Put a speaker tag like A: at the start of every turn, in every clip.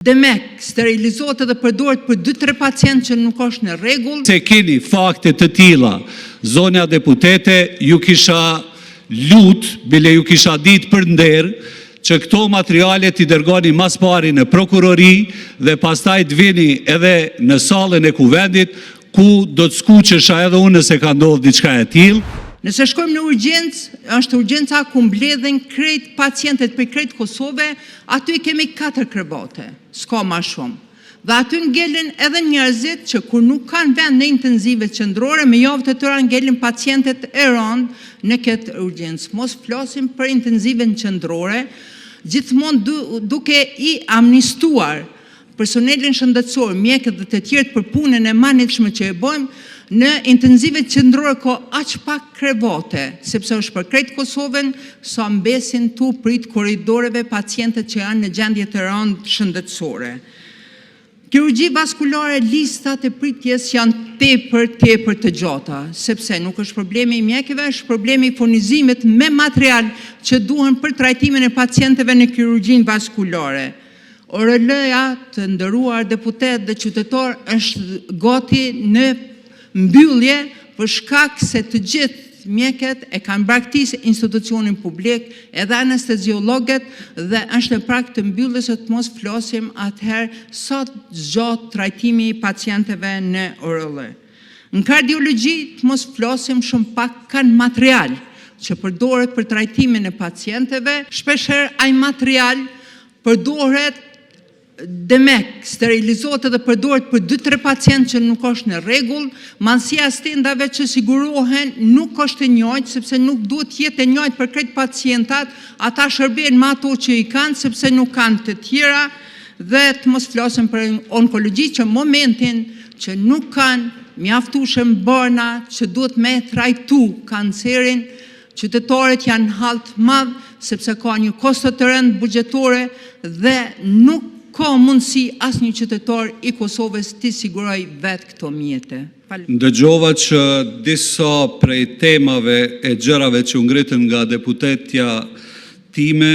A: Demek, sterilizohet edhe përdoret për 2-3 pacientë që nuk është në rregull.
B: Se keni fakte të tilla, zonja deputete, ju kisha bile ju kisha ditë për nder, që këto materiale t'i dërgoni mas pari në prokurori dhe pastaj t'vini edhe në sallën e kuvendit, ku do të skuqesha edhe unë nëse ka ndodhur diçka e tillë.
A: Nëse shkojmë në urgjencë, është urgjenca ku mbledhen krejt pacientët për krejt Kosove, aty kemi 4 krevate, s'ka ma shumë. Dhe aty ngelen edhe njerëzit që kur nuk kanë vend në intenzive qendrore, me javë të tëra ngelen pacientët e rëndë në këtë urgjencë. Mos flasim për intenzive në qendrore, gjithmonë duke i amnistuar personelin shëndetësor, mjekët dhe të tjerët për punën e manitshme që e bëjmë, në intenzive qendrore ka aq pak krevate, sepse është për krejt Kosovën, sa mbesin tu prit korridoreve pacientët që janë në gjendje të rëndë shëndetësore. Kirurgji vaskulare, listat e pritjes janë tepër të gjata, sepse nuk është problemi i mjekëve, është problemi i furnizimit me material që duhen për trajtimin e pacientëve në kirurgjin vaskulare. ORL-ja, të nderuar deputet dhe qytetar, është gati në mbyllje për shkak se të gjithë mjekët e kanë braktisë institucionin publik, edhe anesteziologët, dhe është në prag të mbylljes së të mos flasim atëherë sa gjatë trajtimi i pacientëve në ORL. Në kardiologji të mos flasim shumë pak kanë material që përdoret për trajtimin e pacientëve, shpeshherë ai material përdoret demek, sterilizohet edhe përdoret për 2-3 pacientë që nuk është në rregull, mansia e stendave që sigurohen nuk është e njëjtë, sepse nuk duhet jetë e njëjtë për krejt pacientat, ata shërbejnë me ato që i kanë, sepse nuk kanë të tjera, dhe të mos flasim për onkologji që momentin që nuk kanë mjaftueshëm barna që duhet me trajtu kancerin, qytetarët janë hall të madh, sepse ka një kosto të rëndë buxhetore dhe nuk ka mundësi asnjë qytetar i Kosovës të siguroj vetë këto mjete.
B: Ndëgjova që disa prej temave e gjërave që u ngritën nga deputetja time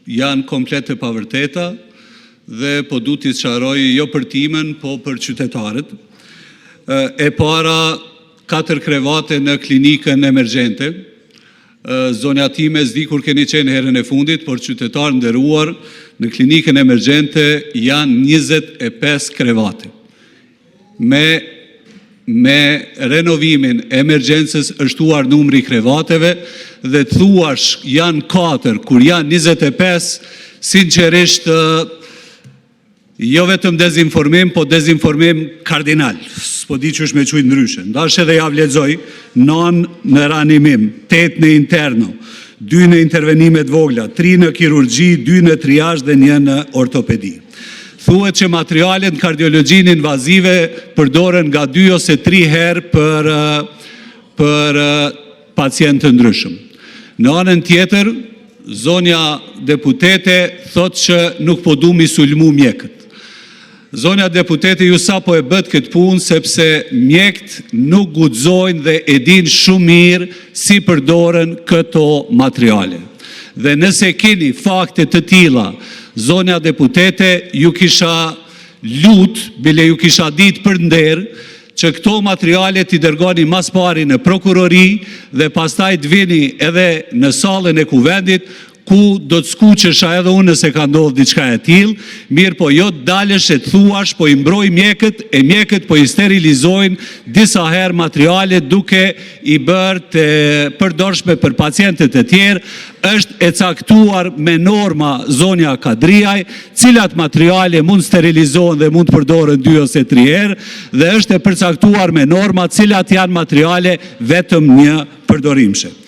B: janë komplet të pavërteta dhe po du t'i sqaroj jo për timen, po për qytetarët. E para 4 krevate në klinikën emergjente. Zonja time s'di kur keni qenë herën e fundit, por qytetar nderuar, në klinikën emergjente janë 25 krevate. Me renovimin e emergjencës është shtuar numri i krevateve dhe thuash janë 4, kur janë 25, sinqerisht jo vetëm dezinformim, po dezinformim kardinal. S'po di që është me qujtë ndryshe. Ndash edhe ja vlexoj 9 në ranimim, 8 në interno, 2 në intervenimet vogla, 3 në kirurgji, 2 në triazh dhe 1 në ortopedi. Thuhet që materialet në kardiologjin invazive përdoren nga 2 ose 3 herë për pacientë të ndryshëm. Në anën tjetër, zonja deputete thot që nuk po du mi sulmu mjekët. Zonja deputete ju sa po e bët këtë punë sepse mjekët nuk guxojnë dhe e din shumë mirë si përdoren këto materiale. Dhe nëse keni fakte të tilla, zonja deputete, ju kisha bile ju kisha ditë për nder, që këto materiale t'i dërgoni mas pari në prokurori dhe pastaj t'vini edhe në sallën e kuvendit, ku do të skuqesha edhe unë nëse ka ndodhur diçka e tillë, mirë po jo dalësh e thuash, po i mbroj mjekët, e mjekët po i sterilizojnë disa herë materiale duke i bërë të përdorshme për pacientët e tjerë. Është e caktuar me norma zonja Kadriaj, cilat materiale mund sterilizohen dhe mund të përdoren 2 ose 3 herë, dhe është e përcaktuar me norma cilat janë materiale vetëm një përdorimshë.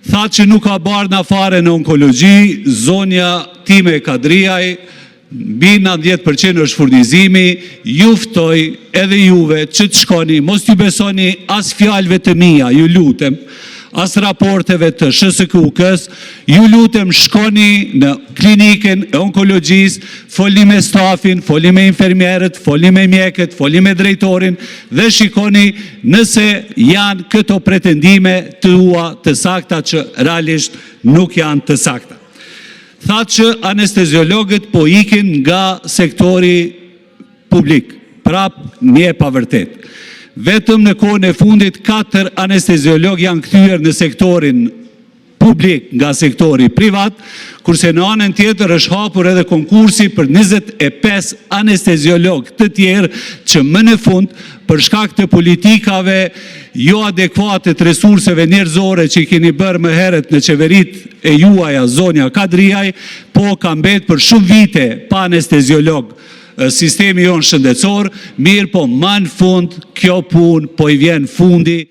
B: Tha që nuk ka barna fare në onkologji, zonja time Kadriaj, mbi 90% është furnizimi, juftoj edhe juve që të shkoni, mos t'ju besoni as fjalëve të mia, ju lutem, as raporteve të SHSK-s, ju lutem shkoni në klinikën e onkologjisë, folni me stafin, folni me infermierët, folni me mjekët, folni me drejtorin dhe shikoni nëse janë këto pretendime tua të sakta që realisht nuk janë të sakta. Thatë që anesteziologët po ikin nga sektori publik. Prap, një e pa vërtet. Vetëm në kohën e fundit, 4 anesteziologë janë kthyer në sektorin publik nga sektori privat, kurse në anën tjetër është hapur edhe konkursi për 25 anesteziologë të tjerë që më në fund, për shkak të politikave jo adekuate të resurseve njerëzore që i keni bërë më herët në qeverit e juaja, zonja Kadriaj, po ka mbet për shumë vite pa anesteziolog sistemi jonë shëndetësor, mirë po më në fund kjo punë po i vjen fundi.